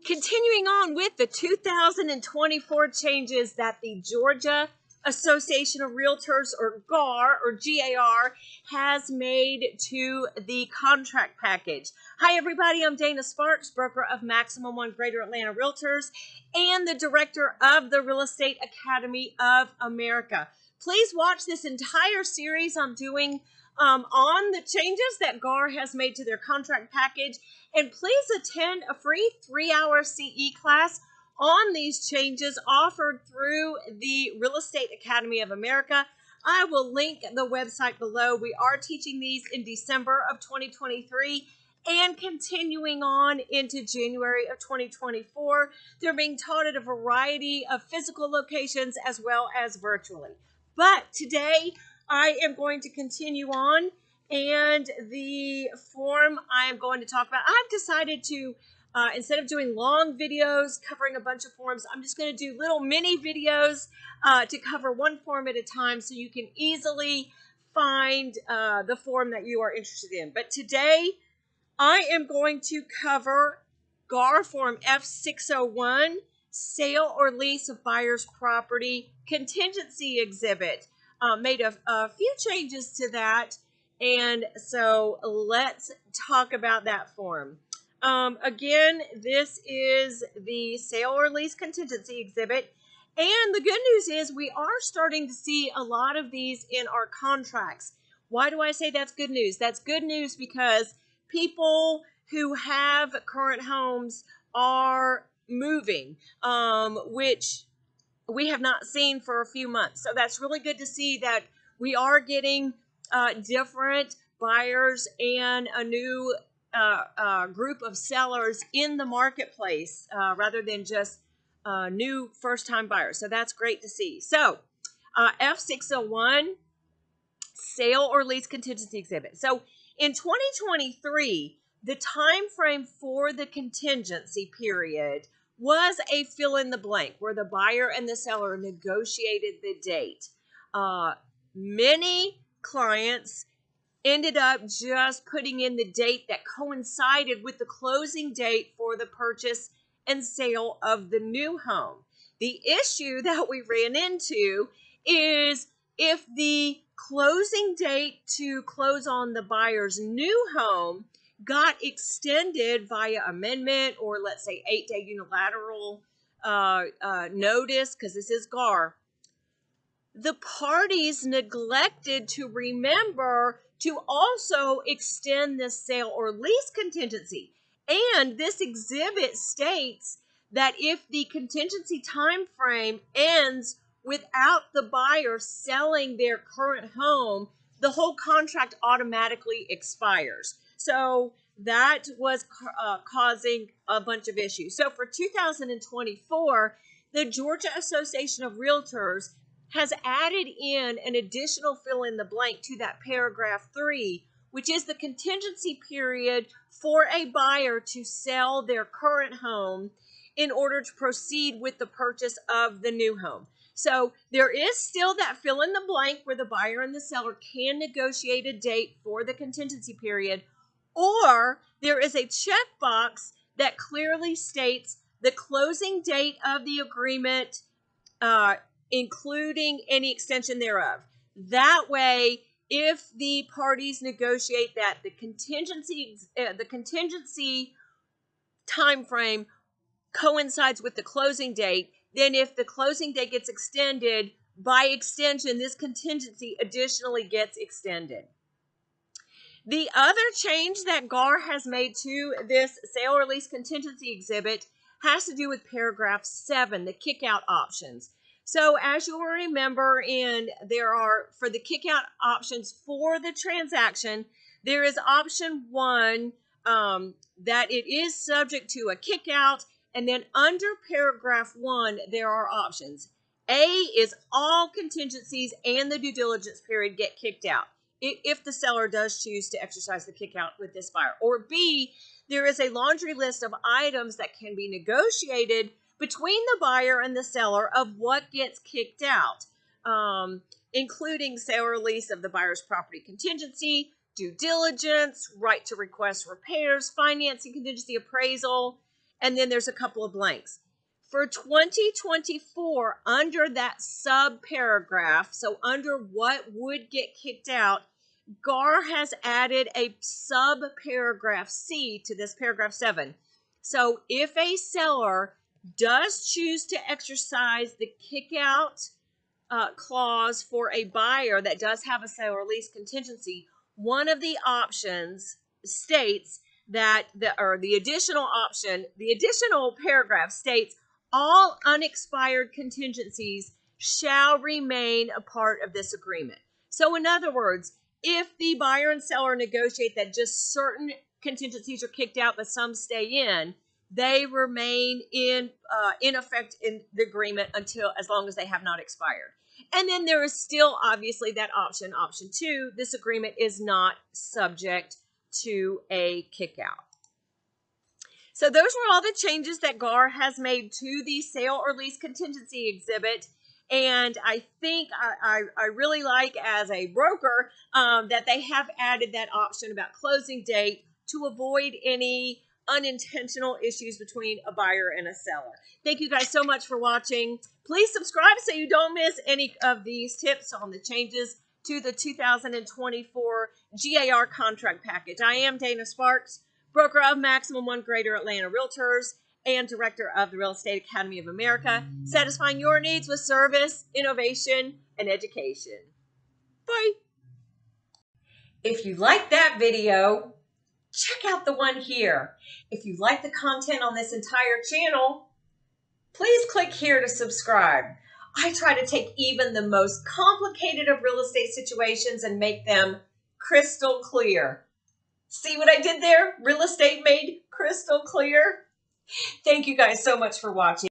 Continuing on with the 2024 changes that the Georgia Association of Realtors, or GAR, or GAR, has made to the contract package. Hi, everybody. I'm Dana Sparks, broker of Maximum One Greater Atlanta Realtors and the director of the Real Estate Academy of America. Please watch this entire series I'm doing on the changes that GAR has made to their contract package. And please attend a free 3-hour CE class on these changes offered through the Real Estate Academy of America. I will link the website below. We are teaching these in December of 2023 and continuing on into January of 2024. They're being taught at a variety of physical locations as well as virtually. But today I am going to continue on, and the form I am going to talk about, I've decided to, instead of doing long videos covering a bunch of forms, I'm just going to do little mini videos to cover one form at a time so you can easily find the form that you are interested in. But today, I am going to cover GAR Form F601, Sale or Lease of Buyer's Property Contingency Exhibit. Made a few changes to that, and so let's talk about that form. Again, this is the Sale or Lease Contingency Exhibit, and the good news is we are starting to see a lot of these in our contracts. Why do I say that's good news? That's good news because people who have current homes are moving, which we have not seen for a few months. So that's really good to see that we are getting different buyers and a new group of sellers in the marketplace rather than just new first-time buyers. So that's great to see. So F601, Sale or Lease Contingency Exhibit. So in 2023, the time frame for the contingency period was a fill in the blank where the buyer and the seller negotiated the date. Many clients ended up just putting in the date that coincided with the closing date for the purchase and sale of the new home. The issue that we ran into is if the closing date to close on the buyer's new home got extended via amendment or, let's say, 8-day unilateral notice, because this is GAR, the parties neglected to remember to also extend the sale or lease contingency. And this exhibit states that if the contingency time frame ends without the buyer selling their current home, the whole contract automatically expires. So that was causing a bunch of issues. So for 2024, the Georgia Association of Realtors has added in an additional fill in the blank to that paragraph 3, which is the contingency period for a buyer to sell their current home in order to proceed with the purchase of the new home. So there is still that fill in the blank where the buyer and the seller can negotiate a date for the contingency period, or there is a checkbox that clearly states the closing date of the agreement, including any extension thereof. That way, if the parties negotiate that the contingency time frame coincides with the closing date, then if the closing date gets extended, by extension, this contingency additionally gets extended. The other change that GAR has made to this sale or lease contingency exhibit has to do with paragraph 7, the kickout options. So as you'll remember, there are, for the kickout options for the transaction, there is option 1 that it is subject to a kickout, and then under paragraph 1, there are options. A is all contingencies and the due diligence period get kicked out if the seller does choose to exercise the kickout with this buyer. Or B, there is a laundry list of items that can be negotiated between the buyer and the seller of what gets kicked out, including sale or lease of the buyer's property contingency, due diligence, right to request repairs, financing contingency appraisal, and then there's a couple of blanks. For 2024, under that sub-paragraph, so under what would get kicked out, GAR has added a sub-paragraph C to this paragraph 7. So if a seller does choose to exercise the kick-out clause for a buyer that does have a sale or lease contingency, one of the options states that the additional paragraph states all unexpired contingencies shall remain a part of this agreement. So in other words, if the buyer and seller negotiate that just certain contingencies are kicked out but some stay in, they remain in effect in the agreement until as long as they have not expired. And then there is still obviously that option 2, this agreement is not subject to a kickout. So those were all the changes that GAR has made to the sale or lease contingency exhibit. And I think I really like, as a broker, that they have added that option about closing date to avoid any unintentional issues between a buyer and a seller. Thank you guys so much for watching. Please subscribe so you don't miss any of these tips on the changes to the 2024 GAR contract package. I am Dana Sparks, broker of Maximum One Greater Atlanta Realtors and director of the Real Estate Academy of America, satisfying your needs with service, innovation, and education. Bye. If you like that video, check out the one here. If you like the content on this entire channel, please click here to subscribe. I try to take even the most complicated of real estate situations and make them crystal clear. See what I did there? Real estate made crystal clear. Thank you guys so much for watching.